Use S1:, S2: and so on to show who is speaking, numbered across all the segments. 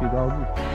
S1: Monkey, gago.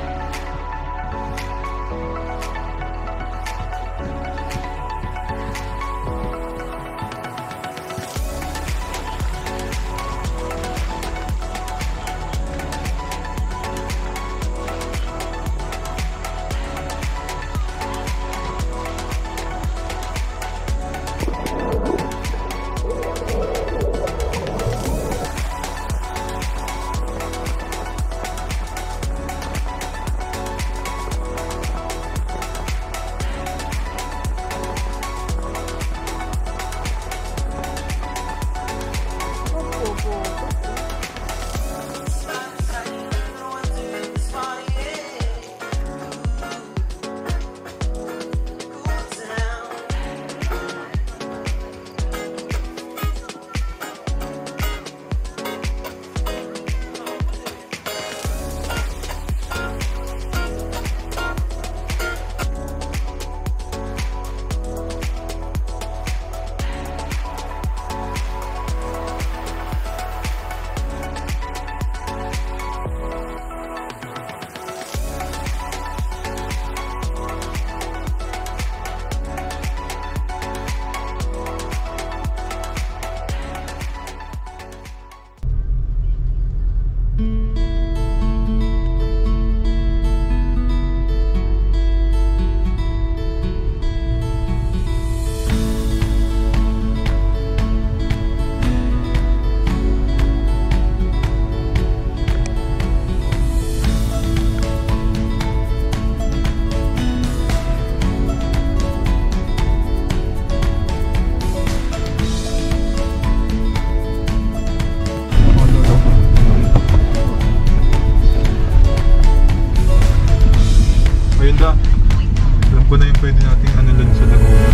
S1: Alam ko na yung pwede nating ano lang sa Laguna.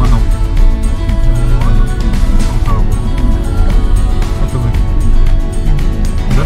S1: Manok. Manok. Ang sabo. Ito ba? Ito?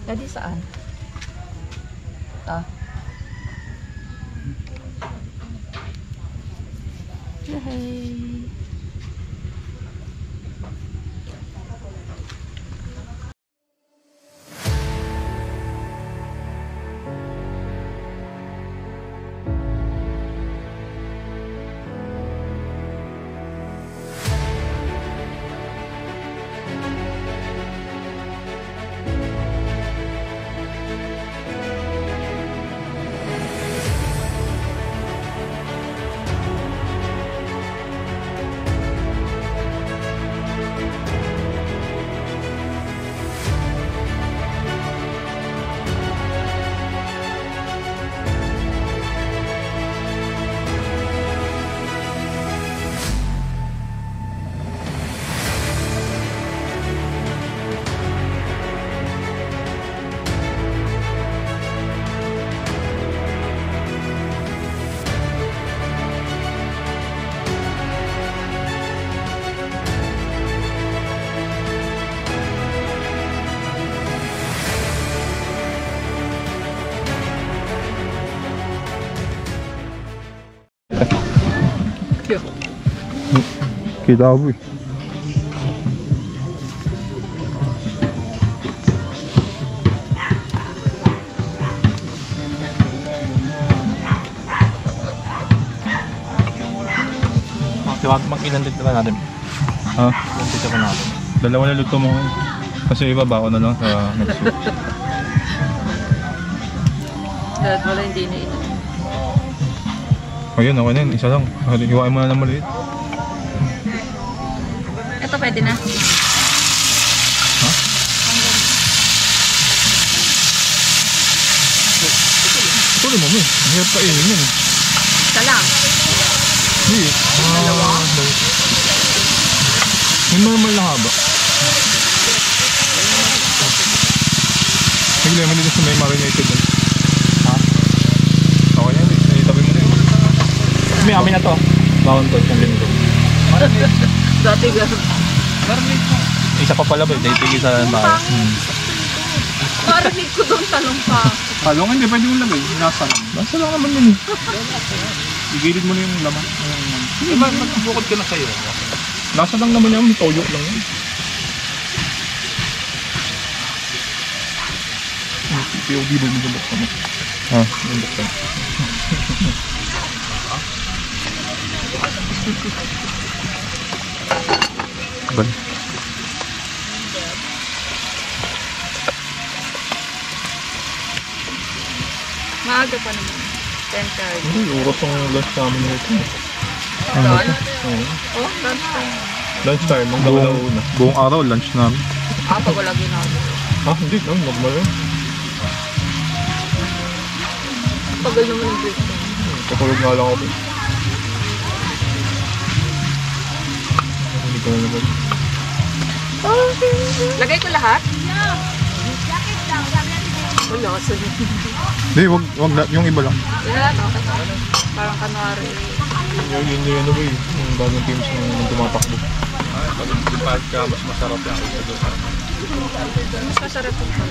S2: Tadi saan? Ah. Hey. Tokyo.
S1: Kidabu eh.
S3: Mag-ilan dito ba natin?
S1: Ha?
S3: Ilan dito ba natin?
S1: Dalawa na luto mo. Kasi iba ba ako na lang sa next week.
S2: Dahil wala hindi na ina.
S1: Ayun, okay na yun. Isa lang. Hiwain mo na lang maliit.
S2: Ito pwede na.
S1: Ha? Tuloy mo mo eh. Ang hirap kainin yun eh.
S2: Isa lang.
S1: Hindi.
S2: Dalawa?
S1: May normal na haba. May lemon dito sa may marinated.
S3: Ha?
S1: Okay yan. Itabi mo na yun.
S3: May amin na to. Bawon to, isang linggo.
S2: Dati gano'n.
S3: Isa pa pala ba? Dahil tigil sa bahay.
S2: Marinig ko doon talong pa.
S1: Talong hindi. Pwede mong lagay. Nasa lang. Nasa lang naman yun eh. Igilid mo na yung laman.
S3: Diba, magbukod ka na sa'yo.
S1: Nasa lang naman yan. May toyo lang yun. POV ba yung bulok mo? Ha? Yung bulok mo. Ban?
S2: Maaga pa naman. 10:30.
S1: Hindi, oras ang lunch namin nito.
S2: Doon?
S1: Oo.
S2: Oh, lunch time.
S1: Lunch time, ang una. Buong araw, lunch namin.
S2: Pag wala ginagawa.
S1: Ha? Hindi, no, normal yun.
S2: Pagal naman yung break time.
S1: Katulog nga lang ako. Hindi ko na naman.
S2: Lagay ko lahat? Wala, sabi.
S1: Hindi, wag na, yung iba lang.
S2: Yan, okay. Parang kanwari.
S1: Yun ano ba eh, yung bagong teams yung tumatakbo. Pag lipad ka, mas masarap yan kaysa doon.
S2: Mas masarap yung pag.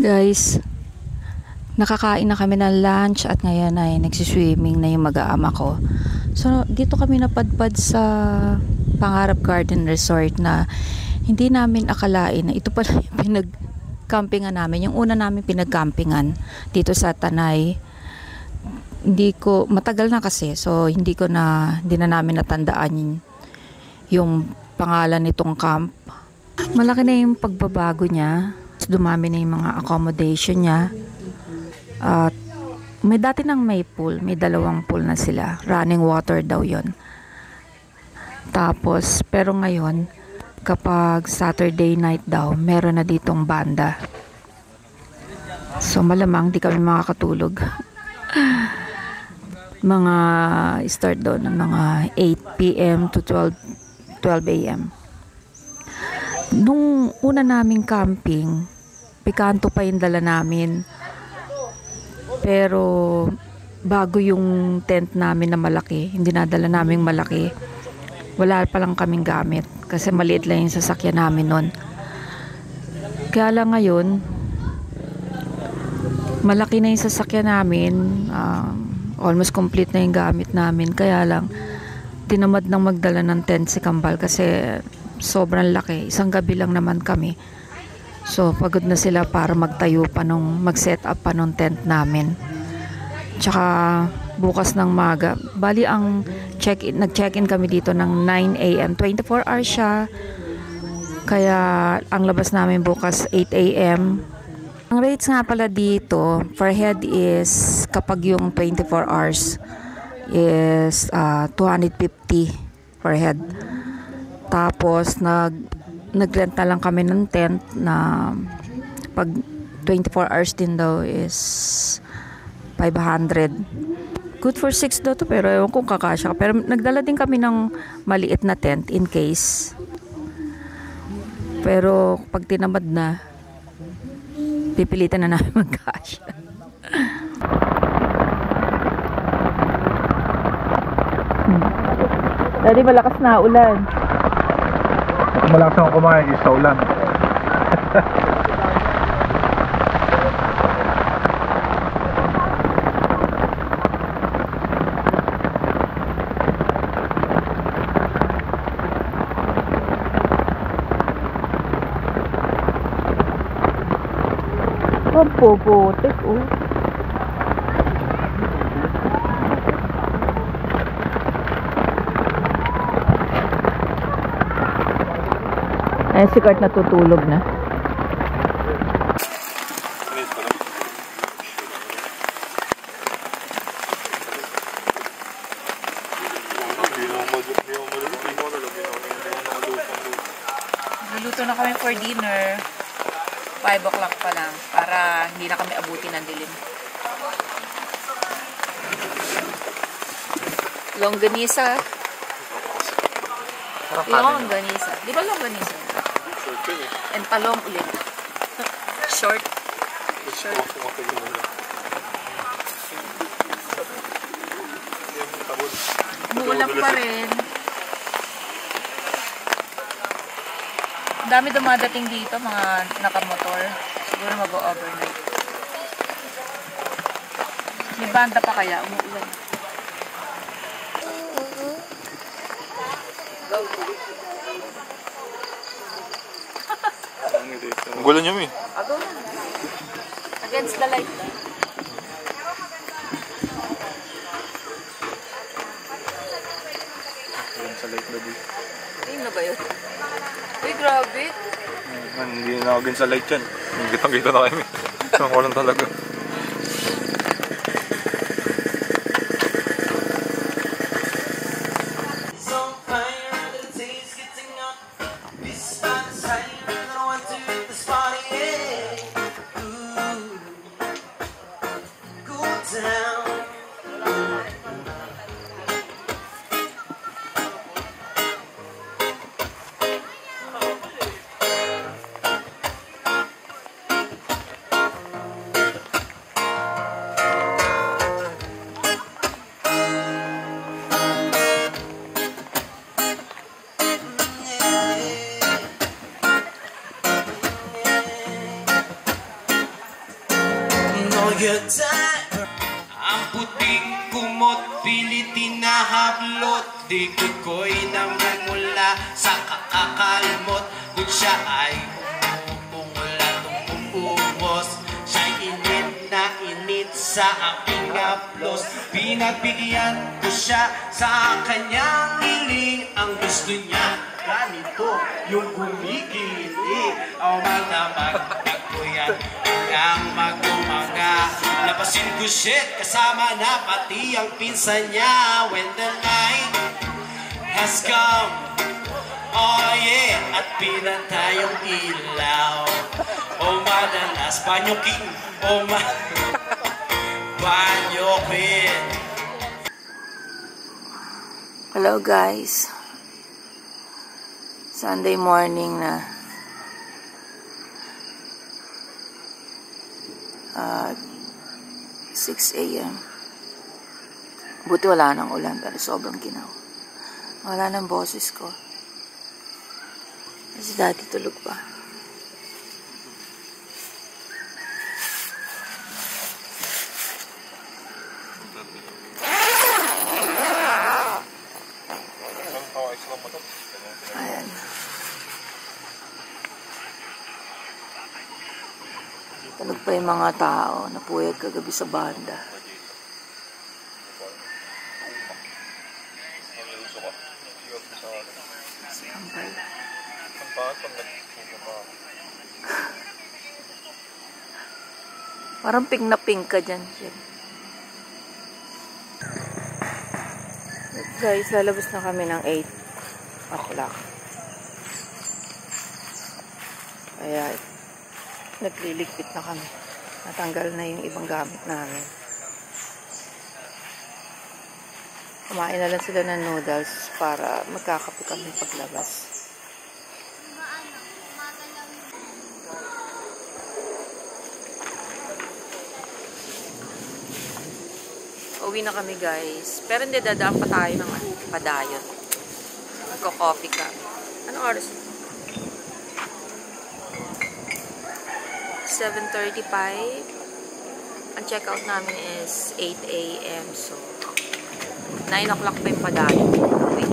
S4: Guys, nakakain na kami ng lunch at ngayon ay nagsiswimming na yung mag-aama ko. So, dito kami napadpad sa Pangarap Garden Resort na hindi namin akalain na ito pala yung pinag-campingan namin. Yung una namin pinag-campingan dito sa Tanay. matagal na kasi, so hindi na namin natandaan yung pangalan nitong camp. Malaki na yung pagbabago niya. Dumami na yung mga accommodation niya. At may dati nang may pool, may 2 pool na sila. Running water daw yon. Tapos, pero ngayon, kapag Saturday night daw, meron na ditong banda. So malamang di kami makakatulog. Mga start daw ng mga 8 p.m. to 12 a.m. Nung una naming camping, pikanto pa yung dala namin. Pero bago yung tent namin na malaki, hindi nadala naming malaki. Wala pa lang kaming gamit kasi maliit lang yung sasakyan namin nun. Kaya lang ngayon, malaki na yung sasakyan namin. Almost complete na yung gamit namin. Kaya lang, tinamad nang magdala ng tent si Kambal kasi sobrang laki. Isang gabi lang naman kami. So, pagod na sila para magtayo pa mag-set up pa nung tent namin. Tsaka, bukas ng maga. Bali, nag-check-in kami dito ng 9 a.m. 24 hours siya. Kaya, ang labas namin bukas 8 a.m. Ang rates nga pala dito, per head is, kapag yung 24 hours, is 250 per head. Tapos, nag-rent na lang kami ng tent na pag 24 hours din daw is 500. Good for 6 daw to, pero ewan kung kakasya. Pero nagdala din kami ng maliit na tent in case. Pero pag tinamad na, pipilitan na namin magkasya. Daddy, malakas na ulan.
S1: Malakas akong kumain sa ulan.
S4: Puputik, oh. Eh, si Kurt natutulog na.
S2: Luluto na kami for dinner. 5 o'clock pa lang para hindi na kami abutin ng dilim. Longganisa. Longganisa. Di ba longganisa? And talong ulit. Short. Umuulan pa rin. Dami dumadating dito, mga nakamotor. Siguro mag-overnight. May banda pa kaya, umuulan.
S1: Ang gulo niyo, eh.
S2: Against the light.
S1: Sa light na di.
S2: Ayun na ba yun? Uy, grabe.
S1: Hindi na ako sa light yan. Kitang-kita na kami. Isang walang talaga.
S5: Ang puting kumot, pilit tinahablot, digod ko'y namumula sa kakakalmot. Kung siya ay umuungulat, umungos, siya'y init na init sa aking haplos. Pinagbigyan ko siya sa kanyang hiling. Ang gusto niya, ganito, yung gumigili. O magdamag ko yan hanggang mag-umaga. Labasin ko shit, kasama na pati ang pinsan niya. When the night has come, oh yeah, at pinatay yung ilaw. O madalas, banyo king, o banyo queen.
S4: Hello guys. Sunday morning na. 6 a.m. Buti wala nang ulan pero sobrang ginaw. Wala nang boses ko. Kasi dati tulog pa. Ayan. Tulog pa yung mga tao na puyat kagabi sa banda. Sampay. Parang pink na pink ka dyan. Guys, lalabas na kami ng 8 o'clock. Kaya, nagliligpit na kami. Natanggal na yung ibang gamit namin. Kumain na lang sila ng noodles para magkakape kami paglabas. Uwi na kami guys. Pero hindi, dadaan pa tayo ng padayon. Magko-coffee ka. Anong oras? 7:35. Ang checkout namin is 8 a.m. So, 9 o'clock pa yung padayon. Wait.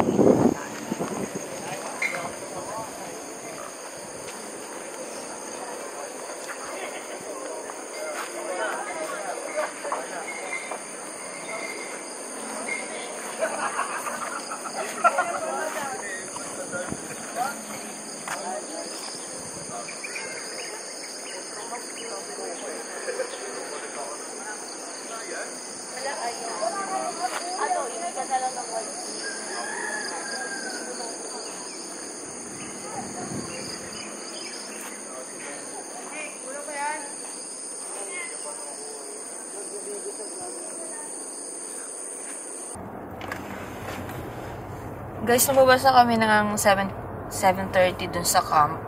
S4: Guys, lumabas na kami ng 7:30 dun sa camp.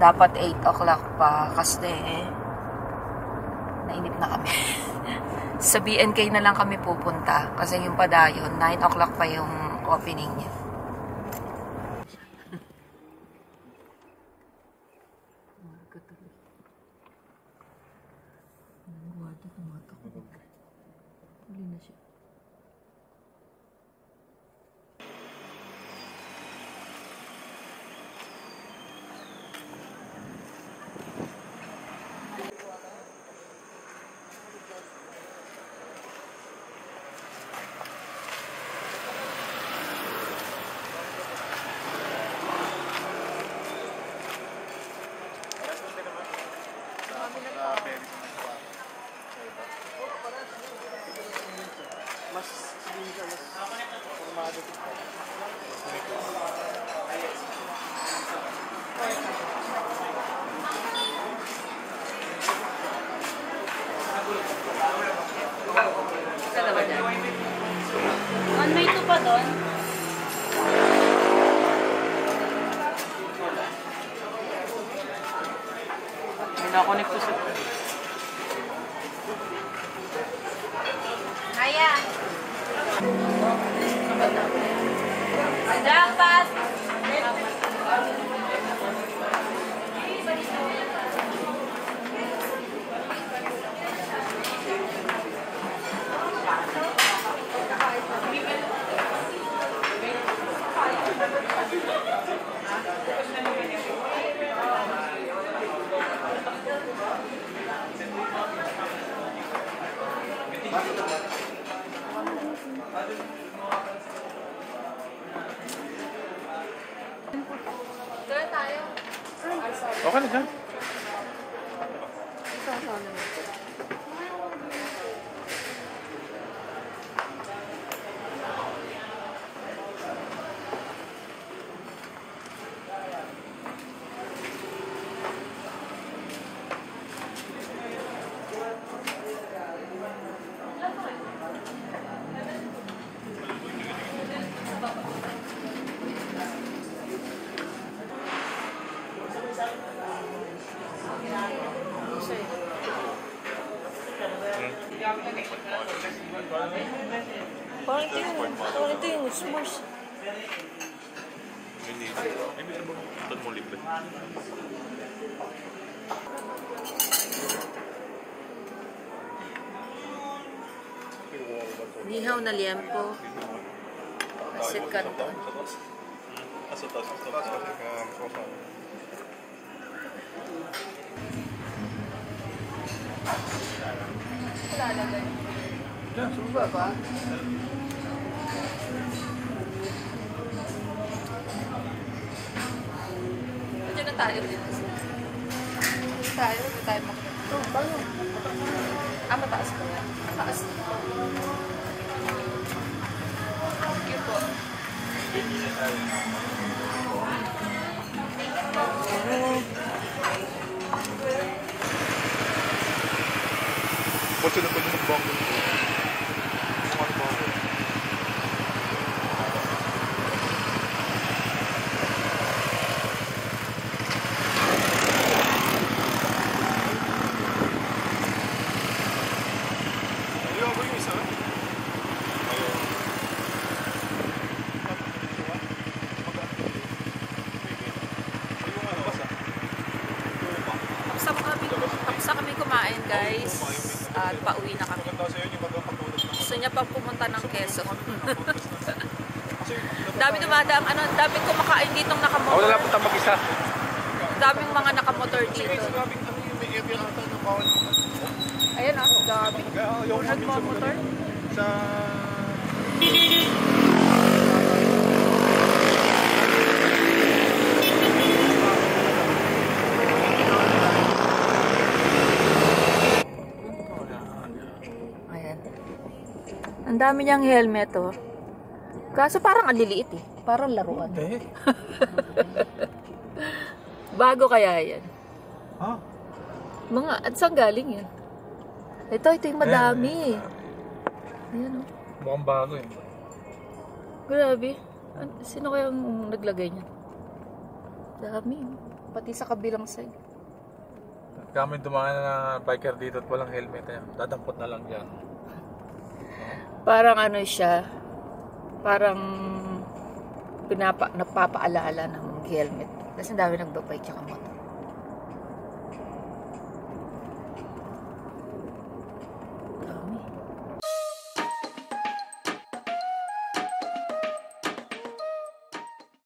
S4: Dapat 8 o'clock pa kasi nainip na kami. Sa BNK na lang kami pupunta kasi yung padayon, 9 o'clock pa yung opening niya.
S6: May ito pa doon.
S2: Nakakonek ko sa...
S6: Haya. Dapat.
S3: Okay na dyan.
S2: Parang ito yung s'mores.
S3: Hindi. Hindi na ba? Doon mo libre.
S2: Nihaw na liempo. Asit canton.
S3: Sa taas.
S2: Diyan, suba ba? Diyan na tayo dito. Tayo makita. Ito, bago. Mataas pa yan. Mataas. Thank you po.
S1: Ba't sila pwede mag-bango?
S2: Tapos na kami kumain, guys. At pauwi na kami. Gusto niya pang pumunta ng Quezon. Dami dumadaang, daming kumakain ditong nakamotor.
S3: Wala punta mag-isa.
S2: Daming mga nakamotor dito. Ayan dami. Nagmamotor.
S1: Sa...
S2: Ayan. Ang dami niyang helmet, oh. Kaso parang aliliit, eh. Parang laruan. Bago kaya yan?
S1: Ha?
S2: Mga, at saan galing yan? Ito yung madami. Ayan, oh.
S3: Mukhang bago eh.
S2: Grabe. Sino kayang naglagay niya? Dami. Pati sa kabilang side.
S3: Kami dumaan na biker dito at walang helmet. Dadampot na lang dyan.
S2: Parang ano siya, parang napapaalala ng helmet. Kasi ang dami nagbabike tsaka motor.